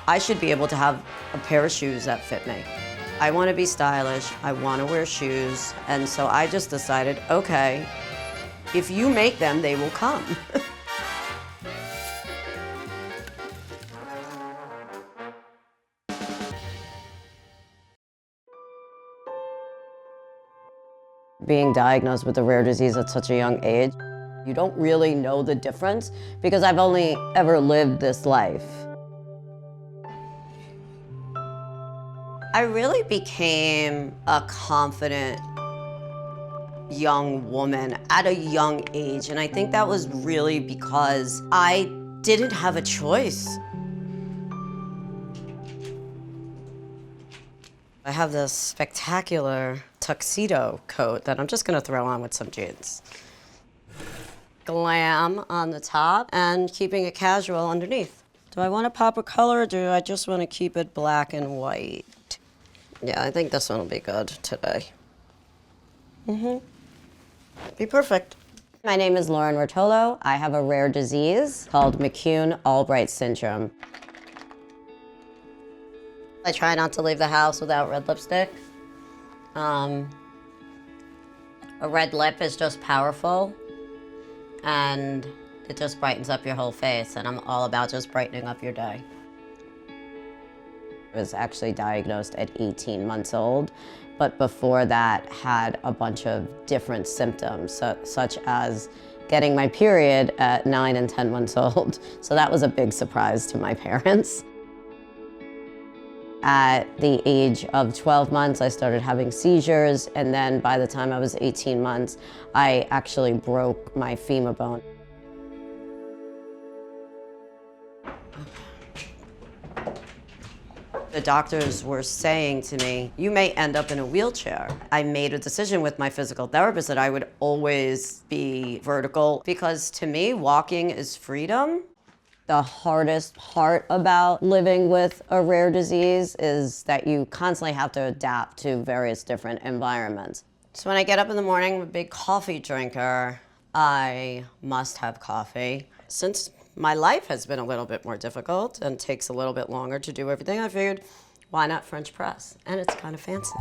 I should be able to have a pair of shoes that fit me. I want to be stylish, I want to wear shoes, and so I just decided, okay, if you make them, they will come. Being diagnosed with a rare disease at such a young age, you don't really know the difference because I've only ever lived this life. I really became a confident young woman at a young age, and I think that was really because I didn't have a choice. I have this spectacular tuxedo coat that I'm just gonna throw on with some jeans. Glam on the top and keeping it casual underneath. Do I want to pop a color or do I just want to keep it black and white? Yeah, I think this one will be good today. Be perfect. My name is Lauren Ruotolo. I have a rare disease called McCune-Albright Syndrome. I try not to leave the house without red lipstick. A red lip is just powerful, and it just brightens up your whole face, and I'm all about just brightening up your day. I was actually diagnosed at 18 months old, but before that had a bunch of different symptoms, such as getting my period at 9 and 10 months old. So that was a big surprise to my parents. At the age of 12 months, I started having seizures, and then by the time I was 18 months, I actually broke my femur bone. The doctors were saying to me, you may end up in a wheelchair. I made a decision with my physical therapist that I would always be vertical because to me, walking is freedom. The hardest part about living with a rare disease is that you constantly have to adapt to various different environments. So when I get up in the morning, I'm a big coffee drinker. I must have coffee. Since my life has been a little bit more difficult and takes a little bit longer to do everything, I figured, why not French press? And it's kind of fancy.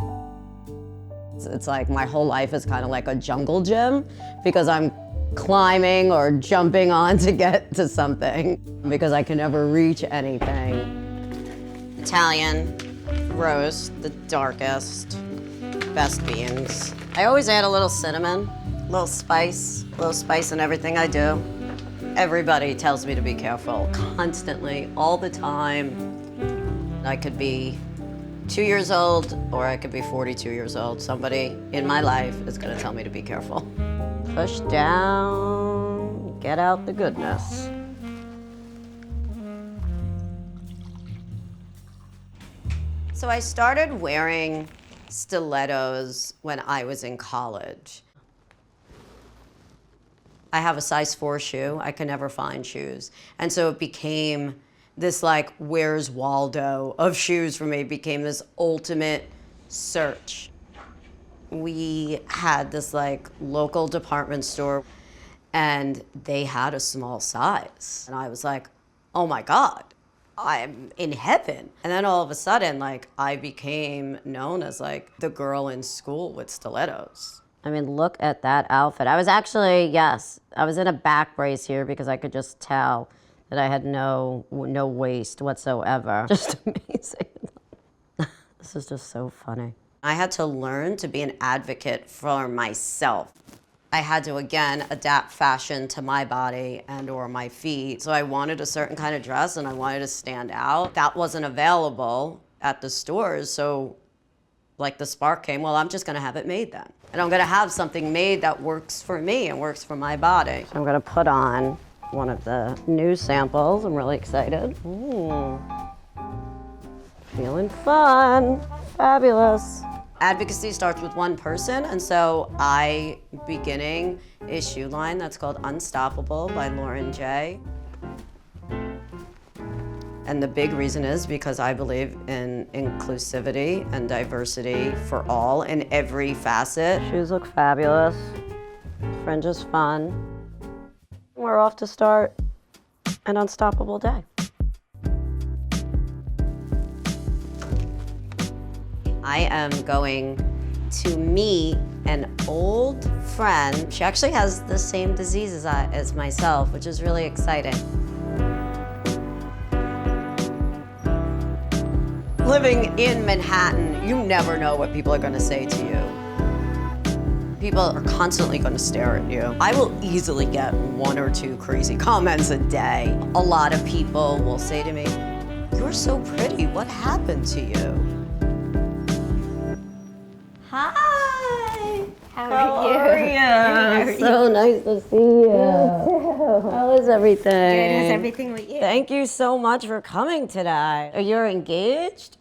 It's like my whole life is kind of like a jungle gym because I'm climbing or jumping on to get to something because I can never reach anything. Italian roast, the darkest, best beans. I always add a little cinnamon, a little spice in everything I do. Everybody tells me to be careful, constantly, all the time. I could be 2 years old or I could be 42 years old. Somebody in my life is gonna tell me to be careful. Push down, get out the goodness. So I started wearing stilettos when I was in college. I have a size 4 shoe. I can never find shoes. And so it became this like, where's Waldo of shoes for me. It became this ultimate search. We had this like local department store and they had a small size. And I was like, oh my God, I'm in heaven. And then all of a sudden, like I became known as like the girl in school with stilettos. I mean, look at that outfit. I was actually, yes, I was in a back brace here because I could just tell that I had no waist whatsoever. Just amazing. This is just so funny. I had to learn to be an advocate for myself. I had to, again, adapt fashion to my body and or my feet. So I wanted a certain kind of dress and I wanted to stand out. That wasn't available at the stores, so like the spark came, well, I'm just gonna have it made then. And I'm gonna have something made that works for me and works for my body. So I'm gonna put on one of the new samples. I'm really excited. Ooh. Feeling fun, fabulous. Advocacy starts with one person, and so I beginning a shoe line that's called Unstoppable by Lauren J. And the big reason is because I believe in inclusivity and diversity for all in every facet. Shoes look fabulous. Fringe is fun. We're off to start an unstoppable day. I am going to meet an old friend. She actually has the same disease as myself, which is really exciting. Living in Manhattan, you never know what people are gonna say to you. People are constantly gonna stare at you. I will easily get 1 or 2 crazy comments a day. A lot of people will say to me, "You're so pretty, what happened to you?" Hi! How are you? So nice to see you. How is everything? Good. How's everything with you? Thank you so much for coming today. You're engaged?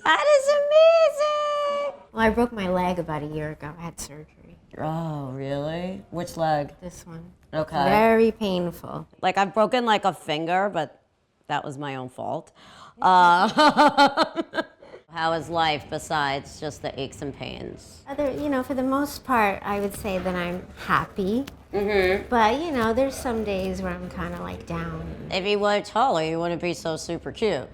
That is amazing! Well, I broke my leg about a year ago. I had surgery. Oh, really? Which leg? This one. Okay. Very painful. Like, I've broken like a finger, but that was my own fault. How is life besides just the aches and pains? For the most part, I would say that I'm happy. Mm-hmm. But, there's some days where I'm kind of like down. If you were taller, you wouldn't be so super cute.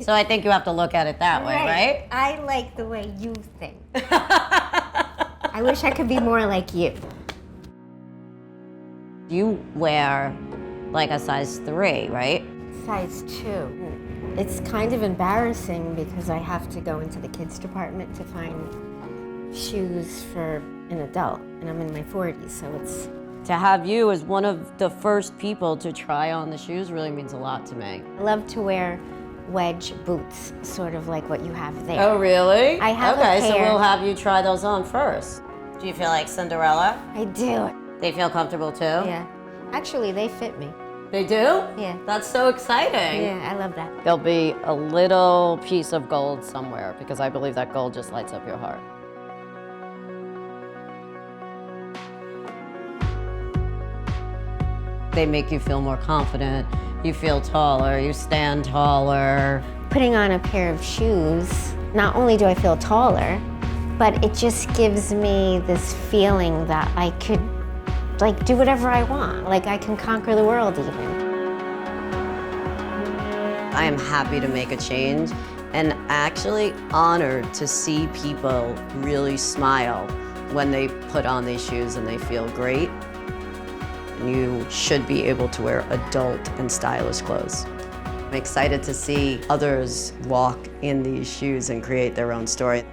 So I think you have to look at it that way, right? I like the way you think. I wish I could be more like you. You wear like a size 3, right? Size 2. It's kind of embarrassing because I have to go into the kids department to find shoes for an adult, and I'm in my 40s, so it's... To have you as one of the first people to try on the shoes really means a lot to me. I love to wear wedge boots, sort of like what you have there. Oh, really? I have a Okay, so pair. we'll have you try those on first. Do you feel like Cinderella? I do. They feel comfortable too? Yeah. Actually, they fit me. They do? Yeah. That's so exciting. Yeah, I love that. There'll be a little piece of gold somewhere because I believe that gold just lights up your heart. They make you feel more confident. You feel taller, you stand taller. Putting on a pair of shoes, not only do I feel taller, but it just gives me this feeling that I could do whatever I want. Like I can conquer the world even. I am happy to make a change and actually honored to see people really smile when they put on these shoes and they feel great. You should be able to wear adult and stylish clothes. I'm excited to see others walk in these shoes and create their own story.